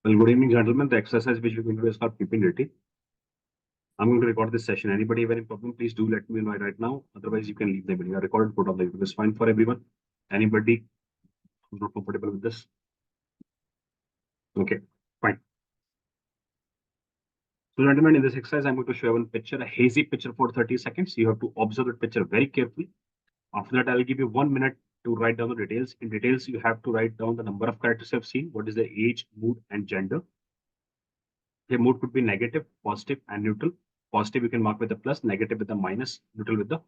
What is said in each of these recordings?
Well, good evening, gentlemen. The exercise which we're going to do is for PPDT. I'm going to record this session. Anybody have any problem, please do let me know right now. Otherwise, you can leave the video. Recorded put on the video is fine for everyone. Anybody who's not comfortable with this? Okay, fine. So, gentlemen, in this exercise, I'm going to show you one picture, a hazy picture for 30 seconds. You have to observe the picture very carefully. After that, I'll give you 1 minute to write down the details. In details, you have to write down the number of characters you have seen, what is the age, mood, and gender. The mood could be negative, positive, and neutral. Positive you can mark with a plus, negative with a minus, neutral with the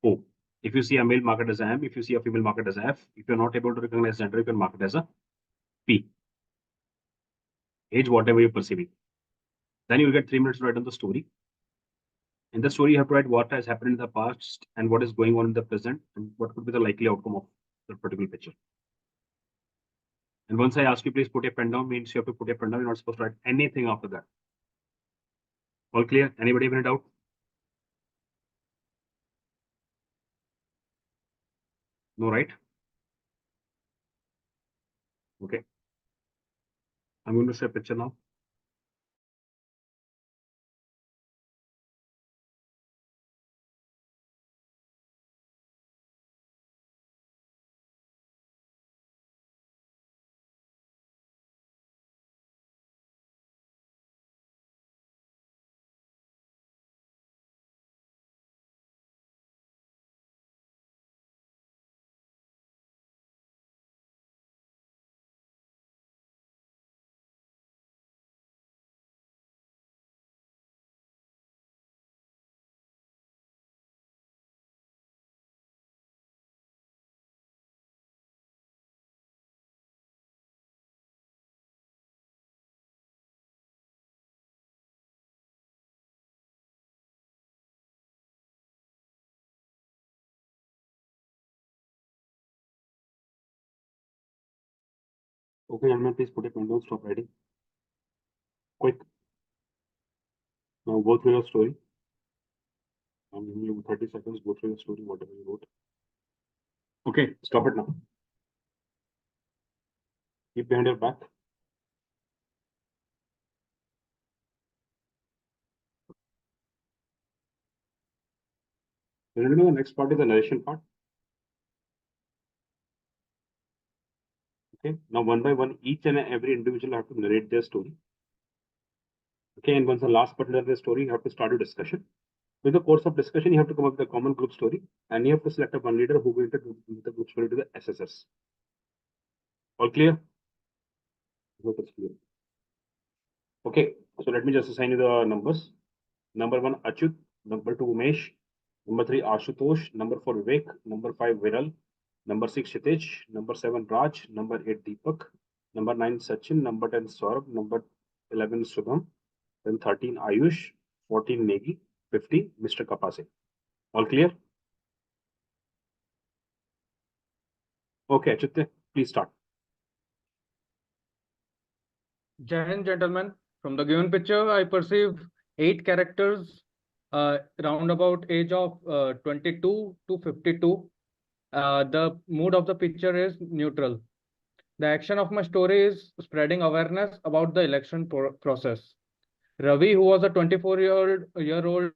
O. If you see a male, mark it as M. If you see a female, mark it as F. If you're not able to recognize gender, you can mark it as a P. Age, whatever you're perceiving. Then you'll get 3 minutes to write down the story. In the story, you have to write what has happened in the past and what is going on in the present and what could be the likely outcome of the particular picture. And once I ask you, please put your pen down, means you have to put your pen down. You're not supposed to write anything after that. All clear? Anybody have any doubt? No, right? Okay. I'm going to show a picture now. Okay, gentlemen, please put your pen down, stop writing. Quick. Now go through your story. I'm giving you 30 seconds, go through your story, whatever you wrote. Okay, stop it now. Keep behind your back. The next part is the narration part. Okay, now one by one, each and every individual have to narrate their story. Okay, and once the last part of the story, you have to start a discussion. With the course of discussion, you have to come up with a common group story, and you have to select a one leader who will introduce the group story to the SSS. All clear? Hope it's clear. Okay, so let me just assign you the numbers. Number 1, Achyut. Number 2, Umesh. Number 3, Ashutosh. Number 4, Vivek. Number 5, Viral. Number 6, Shitej. Number 7, Raj. Number 8, Deepak. Number 9, Sachin. Number 10, Saurabh. Number 11, Shubham. Then 13, Ayush. 14, Negi. 15, Mr. Kapase. All clear? Okay, Achyut, please start. Jai Hind, gentlemen. From the given picture, I perceive 8 characters round about age of 22 to 52. The mood of the picture is neutral. The action of my story is spreading awareness about the election process. Ravi, who was a 24-year-old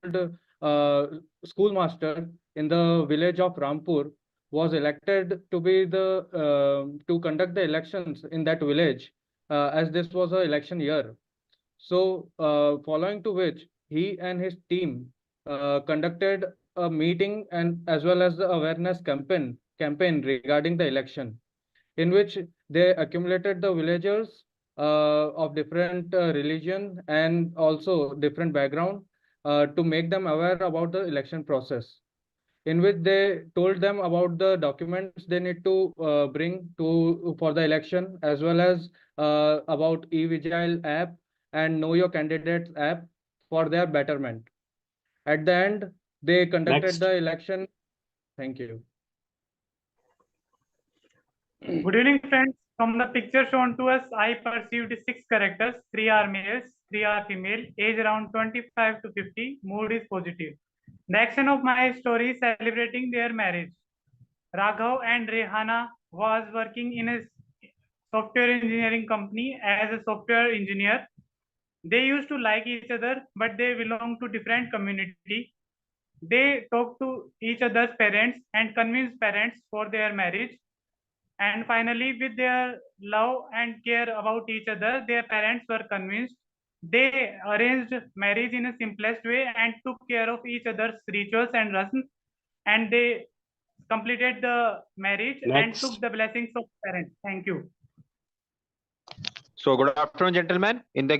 schoolmaster in the village of Rampur, was elected to be to conduct the elections in that village, as this was an election year. So, following to which he and his team conducted a meeting and as well as the awareness campaign regarding the election, in which they accumulated the villagers of different religion and also different background to make them aware about the election process, in which they told them about the documents they need to bring for the election, as well as about e-Vigil app and Know Your Candidates app for their betterment. At the end, they conducted the election. Thank you. Good evening, friends. From the picture shown to us, I perceived 6 characters. 3 are males, 3 are female, age around 25 to 50, mood is positive. The action of my story is celebrating their marriage. Raghav and Rehana was working in a software engineering company as a software engineer. They used to like each other, but they belong to different community. They talk to each other's parents and convince parents for their marriage. And finally, with their love and care about each other, their parents were convinced. They arranged marriage in a simplest way and took care of each other's rituals and rituals. And they completed the marriage and took the blessings of parents. Thank you. So good afternoon, gentlemen. In the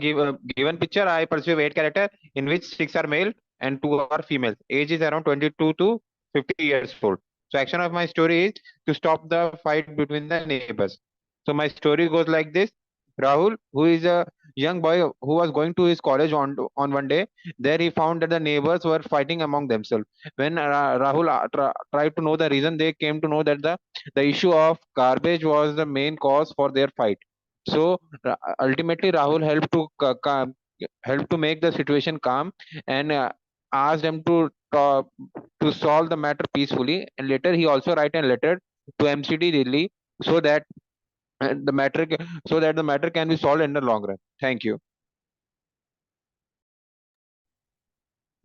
given picture, I perceive 8 characters in which 6 are male and 2 are female. Age is around 22 to 50 years old. So action of my story is to stop the fight between the neighbors. So my story goes like this. Rahul, who is a young boy who was going to his college on one day, there he found that the neighbors were fighting among themselves. When Rahul tried to know the reason, they came to know that the issue of garbage was the main cause for their fight. So ultimately, Rahul helped to make the situation calm and asked them to solve the matter peacefully. And later, he also write a letter to MCD Delhi so that the matter can be solved in the long run. Thank you.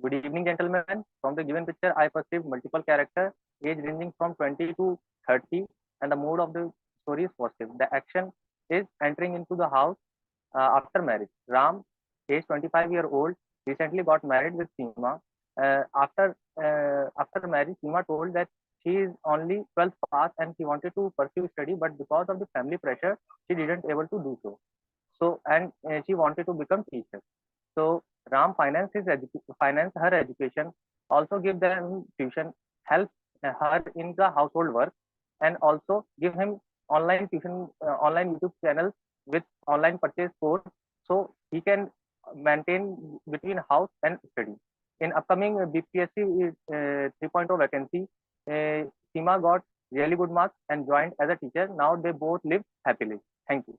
Good evening, gentlemen. From the given picture, I perceive multiple characters, age ranging from 20 to 30, and the mood of the story is positive. The action is entering into the house after marriage. Ram, age 25-year-old, recently got married with Seema. After marriage, Seema told that she is only 12th pass and she wanted to pursue study, but because of the family pressure, she didn't able to do so. And she wanted to become teacher. So Ram finance her education, also give them tuition, help her in the household work, and also give him online tuition, online YouTube channel with online purchase course, so he can maintain between house and study. In upcoming BPSC 3.0 vacancy, Seema got really good marks and joined as a teacher. Now they both live happily. Thank you.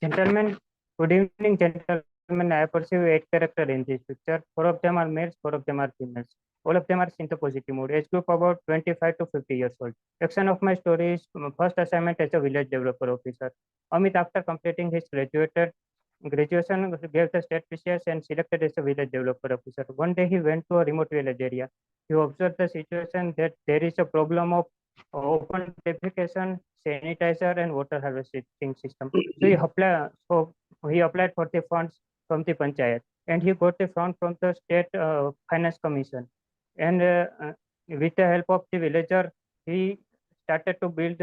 Gentlemen, good evening, gentlemen. I perceive 8 characters in this picture. 4 of them are males, 4 of them are females. All of them are in the positive mood. Age group about 25 to 50 years old. Action of my story is first assignment as a village developer officer. Amit, after completing his graduation, gave the state PCS and selected as a village developer officer. One day he went to a remote village area. He observed the situation that there is a problem of open defecation, sanitizer, and water harvesting system. So he applied for the funds from the panchayat, and he got the fund from the state finance commission. And with the help of the villager, he started to build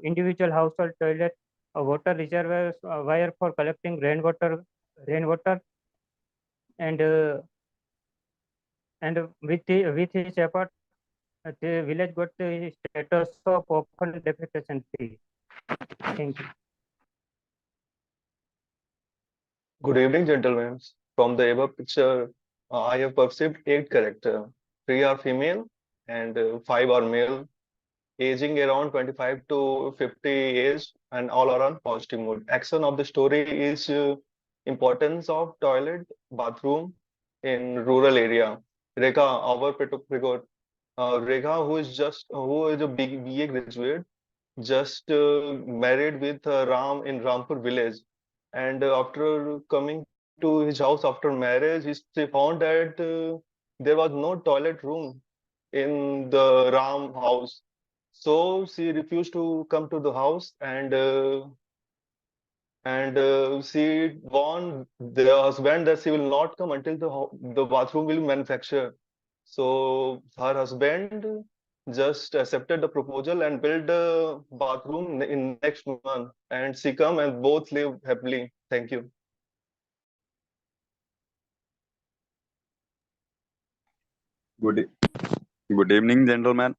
individual household toilet, water reservoirs, wire for collecting rainwater, and with his effort, the village got the status of open defecation free. Thank you. Good evening, gentlemen. From the above picture, I have perceived 8 characters. 3 are female and 5 are male, aging around 25 to 50 age, and all are on positive mood. Action of the story is importance of toilet, bathroom in rural area. Rekha, our Rekha, who is a big BA graduate, just married with Ram in Rampur village. And after coming to his house after marriage, he found that there was no toilet room in the Ram house. So she refused to come to the house, and she warned the husband that she will not come until the bathroom will manufacture. So her husband just accepted the proposal and built a bathroom in next month, and she come and both live happily. Thank you. Good evening, gentlemen.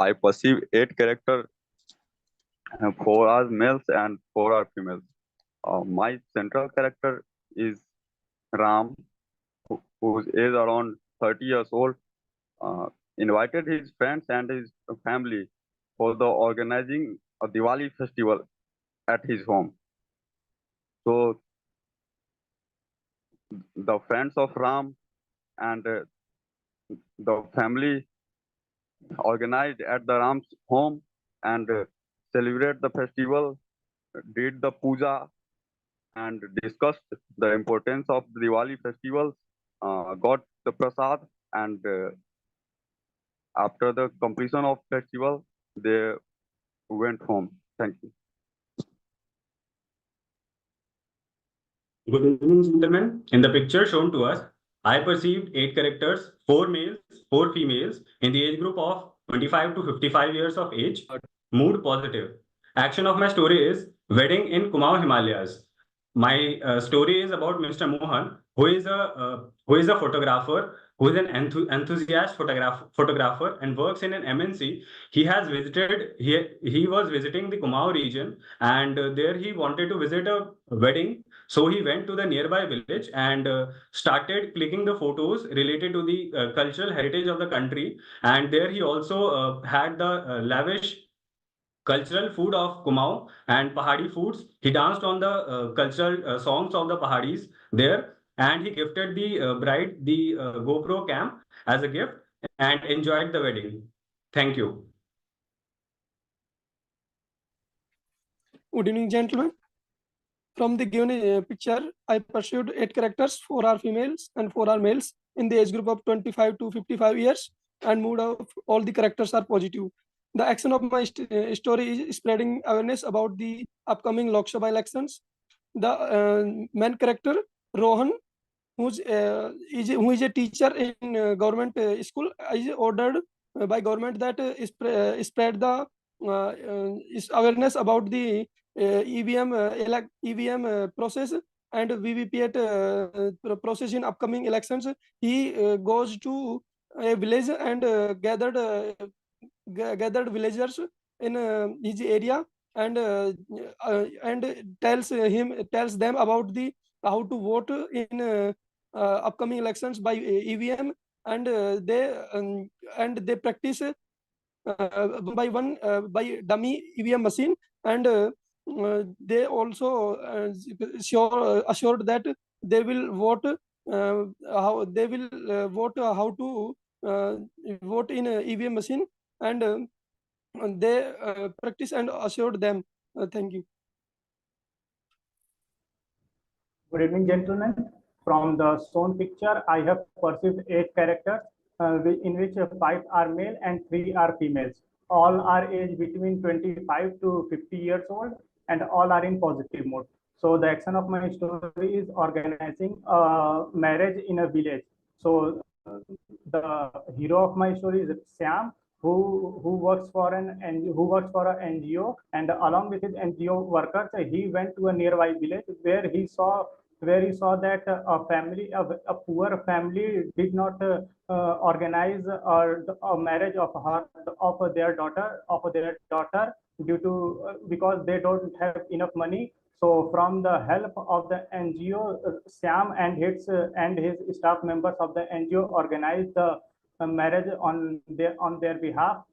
I perceive 8 characters, 4 are males and 4 are females. My central character is Ram, whose age around 30 years old, invited his friends and his family for the organizing a Diwali festival at his home. So the friends of Ram and the family organized at the Ram's home and celebrate the festival, did the puja and discussed the importance of the Diwali festival, got the prasad, and after the completion of festival, they went home. Thank you. Good evening, gentlemen. In the picture shown to us, I perceived 8 characters, 4 males, 4 females in the age group of 25 to 55 years of age. Mood positive. Action of my story is wedding in Kumaon Himalayas. My story is about Mr. Mohan, who is a photographer, who is an enthusiast photographer and works in an MNC. He was visiting the Kumaon region, and there he wanted to visit a wedding. So he went to the nearby village and started clicking the photos related to the cultural heritage of the country. And there he also had the lavish cultural food of Kumaon and Pahadi foods. He danced on the cultural songs of the Pahadis there, and he gifted the bride the GoPro cam as a gift and enjoyed the wedding. Thank you. Good evening, gentlemen. From the given picture, I pursued 8 characters, 4 are females and 4 are males in the age group of 25 to 55 years, and mood of all the characters are positive. The action of my story is spreading awareness about the upcoming Lok Sabha elections. The main character, Rohan, who is a teacher in government school, is ordered by government that spread the awareness about the EVM process and VVPAT process in upcoming elections. He goes to a village and gathered villagers in his area and tells them about how to vote in upcoming elections by EVM, and they practice by dummy EVM machine, and they also assured that they will vote how to vote in EVM machine, and they practice and assured them. Thank you. Good evening, gentlemen. From the shown picture, I have perceived 8 characters, in which 5 are male and 3 are females. All are aged between 25 to 50 years old, and all are in positive mode. So the action of my story is organizing a marriage in a village. So the hero of my story is Sam, who works for an NGO, and along with his NGO workers, he went to a nearby village where he saw that a poor family did not organize a marriage of their daughter because they don't have enough money. So from the help of the NGO, Sam and his staff members of the NGO organized the marriage on their behalf,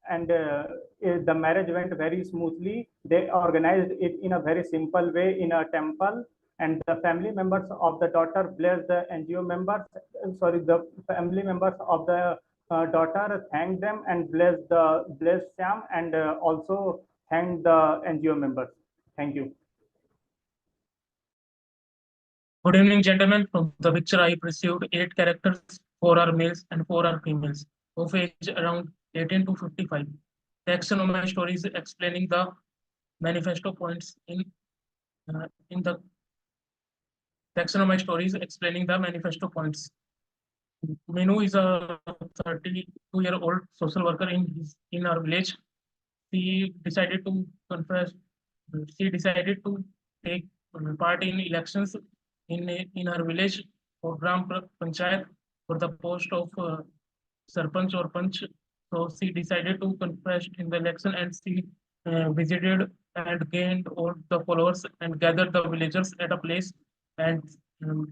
and the marriage went very smoothly. They organized it in a very simple way in a temple, and the family members of the daughter blessed the NGO members. The family members of the daughter thanked them and blessed Sam, and also thanked the NGO members. Thank you. Good evening, gentlemen. From the picture, I perceived 8 characters, 4 are males and 4 are females, of age around 18 to 55. The action of my story is explaining the manifesto points the action of my story is explaining the manifesto points. Menu is a 32-year-old social worker in our village. She decided to take part in elections in her village for Gram Panchayat for the post of Sarpanch or Panch. So she decided to contest in the election, and she visited and gained all the followers and gathered the villagers at a place, and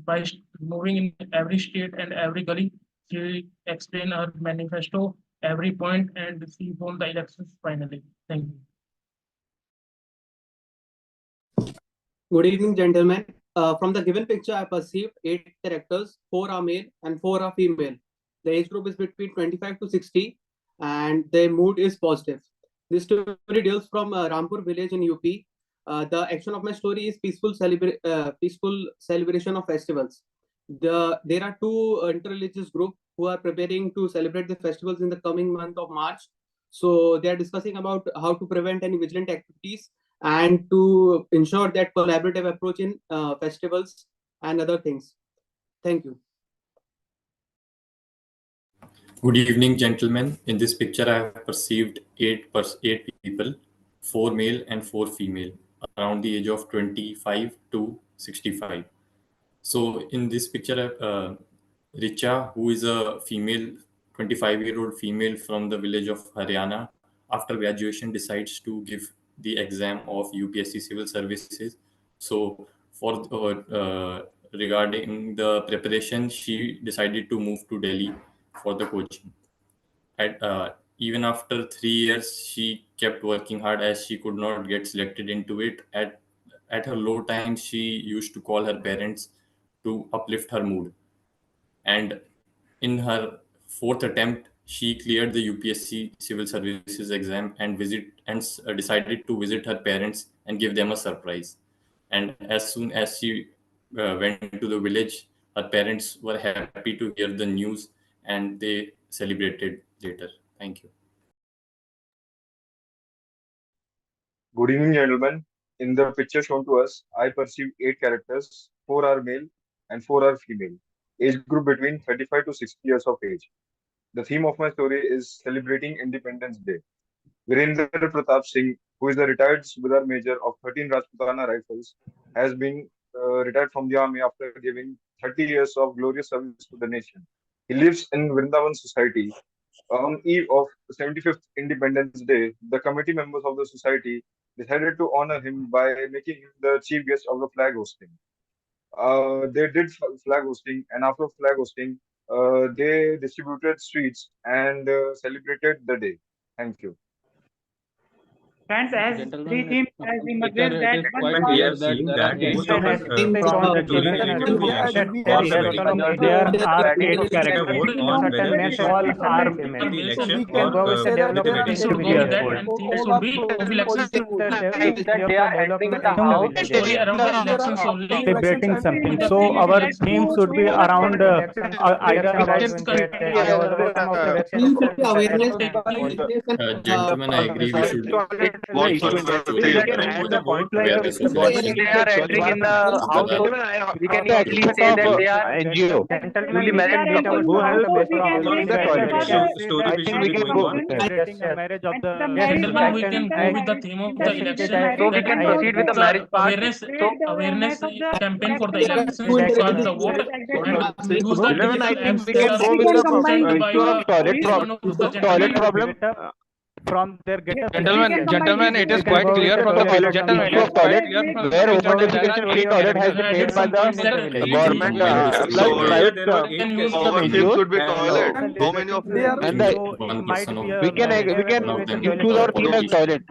by moving in every street and every gully, she explained her manifesto, every point, and she won the elections finally. Thank you. Good evening, gentlemen. From the given picture, I perceived 8 characters, 4 are male and 4 are female. The age group is between 25 to 60. and their mood is positive. This story deals from Rampur village in UP. The action of my story is peaceful celebration of festivals. There are two interreligious groups who are preparing to celebrate the festivals in the coming month of March. So they are discussing about how to prevent any vigilant activities and to ensure that collaborative approach in festivals and other things. Thank you. Good evening, gentlemen. In this picture, I have perceived eight people, 4 male and 4 female, around the age of 25 to 65. So in this picture, Richa, who is a female, 25-year-old female from the village of Haryana, after graduation decides to give the exam of UPSC Civil Services. So for regarding the preparation, she decided to move to Delhi for the coaching. Even after 3 years, she kept working hard as she could not get selected into it. At her low times, she used to call her parents to uplift her mood. And in her 4th attempt, she cleared the UPSC Civil Services exam and decided to visit her parents and give them a surprise. And as soon as she went to the village, her parents were happy to hear the news and they celebrated later. Thank you. Good evening, gentlemen. In the picture shown to us, I perceive 8 characters. 4 are male and 4 are female. Age group between 35 to 60 years of age. The theme of my story is celebrating Independence Day. Virendra Pratap Singh, who is a retired Subedar Major of 13 Rajputana Rifles, has been retired from the army after giving 30 years of glorious service to the nation. He lives in Vrindavan Society. On eve of 75th Independence Day, the committee members of the society decided to honor him by making him the chief guest of the flag hosting. They did flag hosting, and after flag hosting, they distributed sweets and celebrated the day. Thank you. Friends, as three teams has emerged that When we have seen that most of us from the given picture, there are 8 characters. Certainly, all are female. We can go with the development in should go with that, and theme should be of elections. They are entering the house. Story around the elections only. Celebrating something. So our theme should be around either about Awareness. Gentlemen, I agree we should They are entering in the house. We can easily say that they are NGO. newly married couple. Gentlemen, we can go with the theme of the election. So we can proceed with the marriage part. Awareness campaign for the elections to cast the vote and use the digital apps Toilet problem. From their getup. Gentlemen, it is quite clear from the where open defecation free toilet has been made by the government. Should be toilet. How many of them? And we can choose our team as toilet.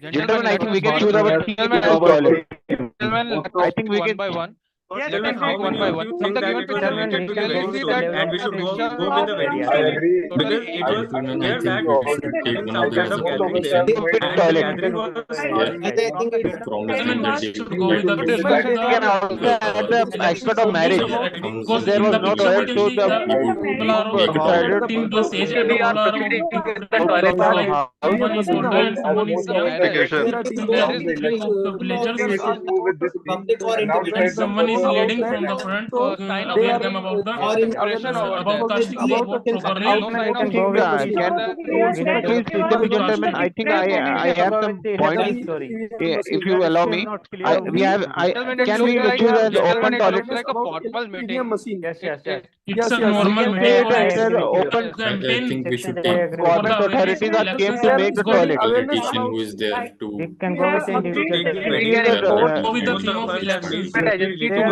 Gentlemen, I think we can choose our team as toilet. I think we can one by one. Let us take one by one. From the given picture, related to the wedding story, and we should go with the wedding I story. agree. Because it was clear that we should take some kind of gathering there, and the gathering was Gentlemen, we should go with the aspect of marriage. because There in was the no picture toilet, so we see the people are 18 plus age and all are someone is older and someone is young. There is three of the villagers and someone is leading from the front to aware them about the casting the vote properly. Gentlemen, I think I have some points. If you allow me, can we choose as open toilet? Like a formal meeting. Yes. It's a normal meeting for Open. I campaign. think we should take Government authorities are came to make the toilet. politician who is there to We can go with the individual. Go with the theme of elections. most of us have been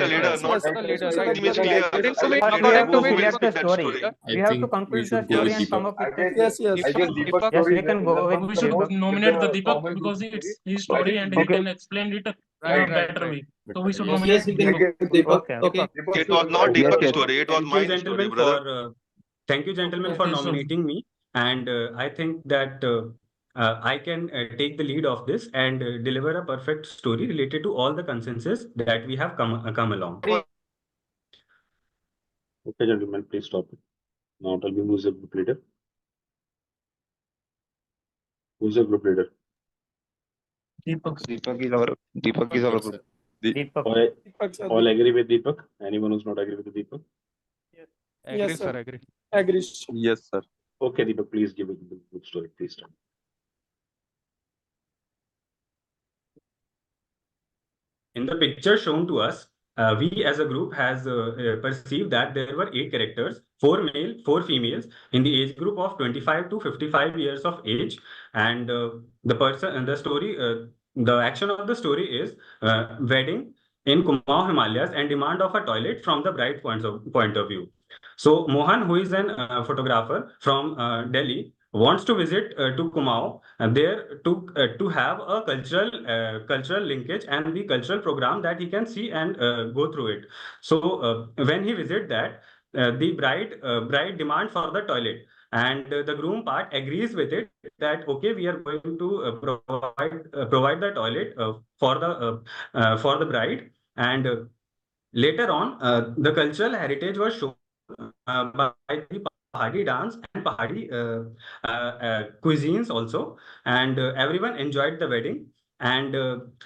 the leader, Yes, not yes, the leader, Mr. right? team is Director, clear. According to First, me, we according have to to me, select the story. I We have to think we conclude should the go story with and come Deepak. up with the. yes, yes. Deepak. Yes, we can go with We should Deepak. nominate the Deepak because it's his story and he Okay. can explain it in Right, a right, better right. way. So we should Yes, nominate Yes, we can Deepak. go with Deepak. Okay. Okay. It was not Yes, Deepak's yes. story, it was Thank you, my story, gentlemen, brother. for thank you, gentlemen, Okay, for so- nominating me. And I think that I can take the lead of this and deliver a perfect story related to all the consensus that we have come along. Okay, gentlemen, please stop it. Now tell me who's the group leader. Who's the group leader? Deepak. Deepak is our group. Deepak. Deepak, sir. All agree with Deepak? Anyone who's not agree with Deepak? Agree, Yes, sir, sir. agree. Agree. Yes, sir. Okay, Deepak, please give it the group story, please. In the picture shown to us, we as a group has perceived that there were 8 characters, 4 male, 4 females in the age group of 25 to 55 years of age. And the action of the story is wedding in Kumaon Himalayas and demand of a toilet from the bride point of view. So Mohan, who is an photographer from Delhi, wants to visit to Kumaon there to have a cultural linkage and the cultural program that he can see and go through it. So when he visit that, the bride demand for the toilet, and the groom part agrees with it that okay, we are going to provide the toilet for the bride. And later on, the cultural heritage was shown by the Pahadi dance and Pahadi cuisines also, and everyone enjoyed the wedding. And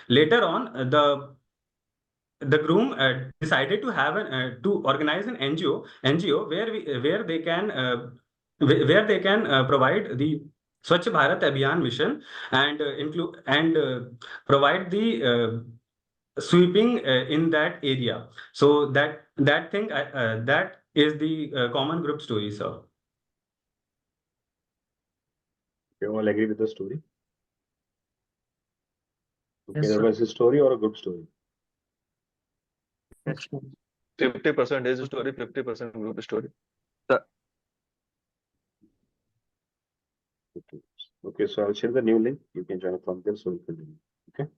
later on, the groom decided to have to organize an NGO where they can provide the Swachh Bharat Abhiyan mission and include and provide the sweeping in that area. So that is the common group story, sir. You all agree with the story? Okay, Yes, there sir. was a story or a group story? 50% is story, 50% group story. Okay, so I'll share the new link. You can join from there, so we can. Okay.